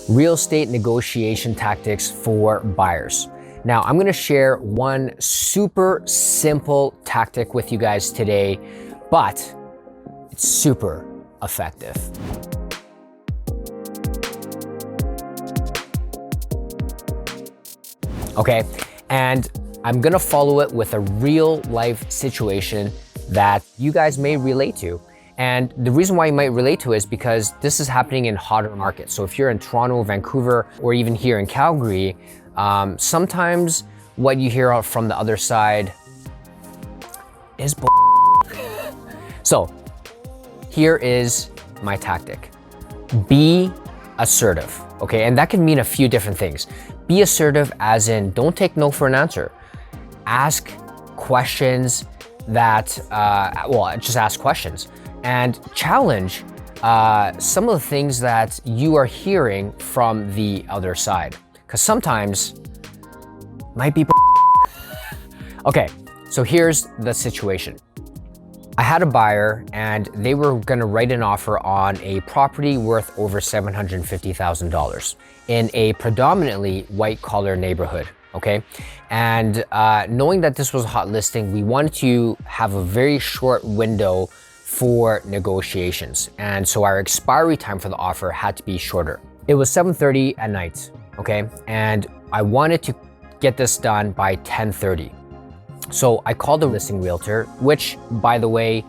real estate negotiation tactics for buyers. Now, I'm gonna share one super simple tactic with you guys today, but it's super effective. Okay, and I'm gonna follow it with a real life situation that you guys may relate to. And the reason why you might relate to it is because this is happening in hotter markets. So if you're in Toronto, Vancouver, or even here in Calgary, sometimes what you hear out from the other side is bull. So here is my tactic. Be assertive, okay? And that can mean a few different things. Be assertive as in don't take no for an answer. Ask questions that, just ask questions and challenge some of the things that you are hearing from the other side. Because sometimes might be Okay, so here's the situation. I had a buyer and they were gonna write an offer on a property worth over $750,000 in a predominantly white collar neighborhood, okay? And knowing that this was a hot listing, we wanted to have a very short window for negotiations. And so our expiry time for the offer had to be shorter. It was 7:30 at night, okay? And I wanted to get this done by 10:30. So I called the listing realtor, which, by the way,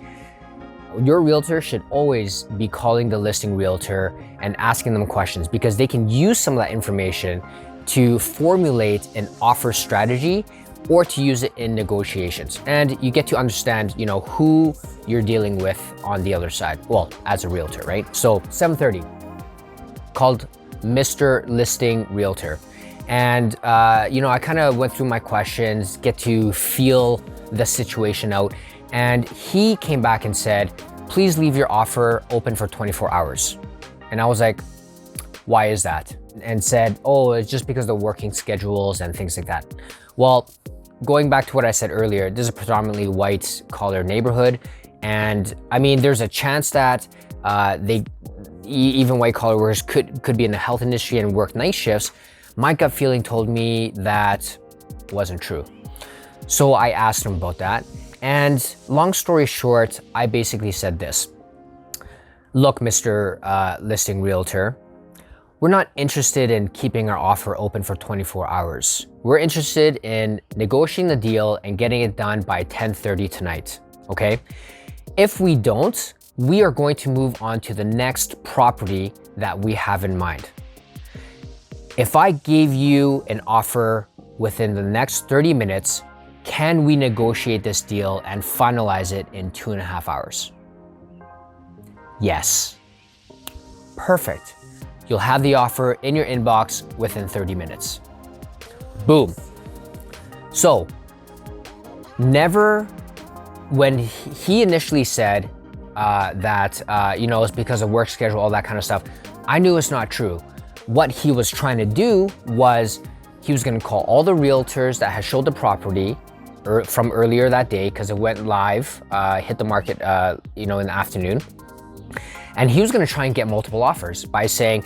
your realtor should always be calling the listing realtor and asking them questions because they can use some of that information to formulate an offer strategy or to use it in negotiations. And you get to understand, who you're dealing with on the other side. Well, as a realtor, right? So 7:30, called Mr. Listing Realtor. And, I kind of went through my questions, get to feel the situation out. And he came back and said, please leave your offer open for 24 hours. And I was like, why is that? And said, oh, it's just because of the working schedules and things like that. Well, going back to what I said earlier, this is a predominantly white collar neighborhood. And I mean, there's a chance that even white collar workers could be in the health industry and work night shifts. My gut feeling told me that wasn't true. So I asked him about that. And long story short, I basically said this. Look, Mr. Listing Realtor, we're not interested in keeping our offer open for 24 hours. We're interested in negotiating the deal and getting it done by 10:30 tonight, okay? If we don't, we are going to move on to the next property that we have in mind. If I gave you an offer within the next 30 minutes, can we negotiate this deal and finalize it in 2.5 hours? Yes. Perfect. You'll have the offer in your inbox within 30 minutes. Boom. So, when he initially said that, it's because of work schedule, all that kind of stuff, I knew it's not true. What he was trying to do was he was going to call all the realtors that had showed the property from earlier that day because it went live, hit the market, in the afternoon. And he was going to try and get multiple offers by saying,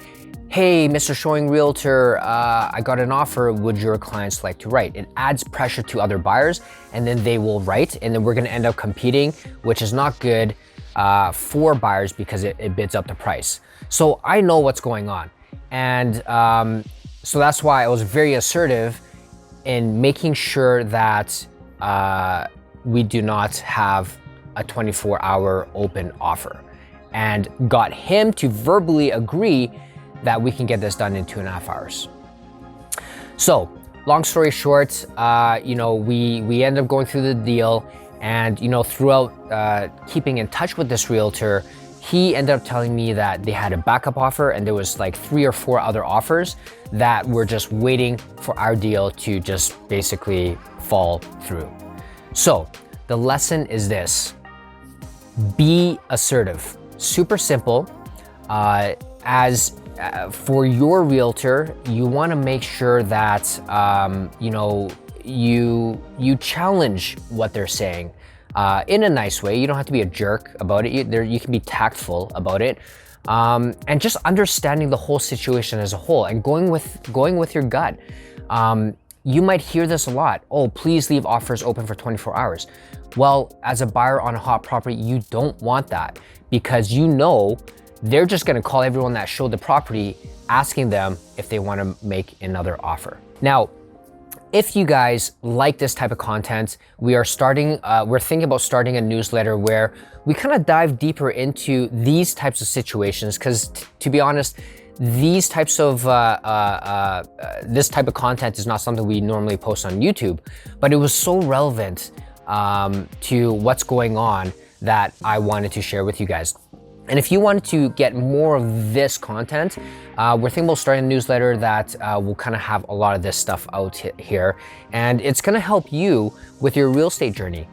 hey, Mr. Showing Realtor, I got an offer. Would your clients like to write? It adds pressure to other buyers and then they will write and then we're going to end up competing, which is not good for buyers because it bids up the price. So I know what's going on. And so that's why I was very assertive in making sure that we do not have a 24-hour open offer and got him to verbally agree that we can get this done in 2.5 hours. So long story short, we ended up going through the deal and, throughout keeping in touch with this realtor, he ended up telling me that they had a backup offer and there was like 3 or 4 other offers that were just waiting for our deal to just basically fall through. So the lesson is this: be assertive. Super simple. For your realtor, you want to make sure that you challenge what they're saying in a nice way. You don't have to be a jerk about it. You can be tactful about it, and just understanding the whole situation as a whole and going with your gut. You might hear this a lot. Oh, please leave offers open for 24 hours. Well, as a buyer on a hot property, you don't want that, because you know they're just gonna call everyone that showed the property asking them if they wanna make another offer. Now, if you guys like this type of content, we're thinking about starting a newsletter where we kind of dive deeper into these types of situations, because to be honest, these types of this type of content is not something we normally post on YouTube, but it was so relevant to what's going on that I wanted to share with you guys. And if you wanted to get more of this content, we're thinking about starting a newsletter that will kind of have a lot of this stuff out here, and it's going to help you with your real estate journey.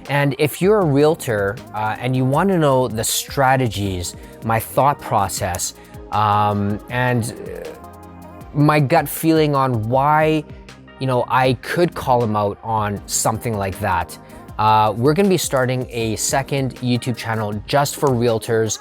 And if you're a realtor and you want to know the strategies, my thought process, and my gut feeling on why, I could call him out on something like that, we're going to be starting a second YouTube channel just for realtors,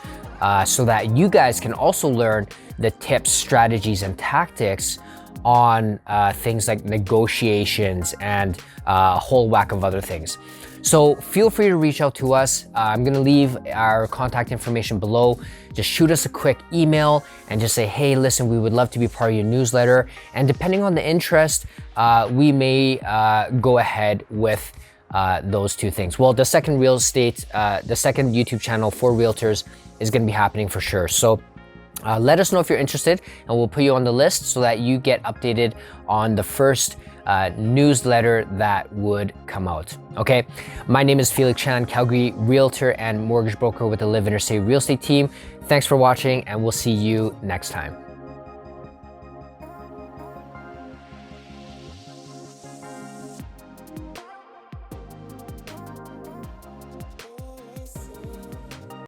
so that you guys can also learn the tips, strategies, and tactics on things like negotiations and a whole whack of other things. So feel free to reach out to us. I'm gonna leave our contact information below. Just shoot us a quick email and just say, hey, listen, we would love to be part of your newsletter. And depending on the interest, we may go ahead with those two things. Well, the second the second YouTube channel for realtors is gonna be happening for sure. So let us know if you're interested, and we'll put you on the list so that you get updated on the first newsletter that would come out. Okay, my name is Felix Chan, Calgary realtor and mortgage broker with the LiveInnerCity real estate team. Thanks for watching, and we'll see you next time.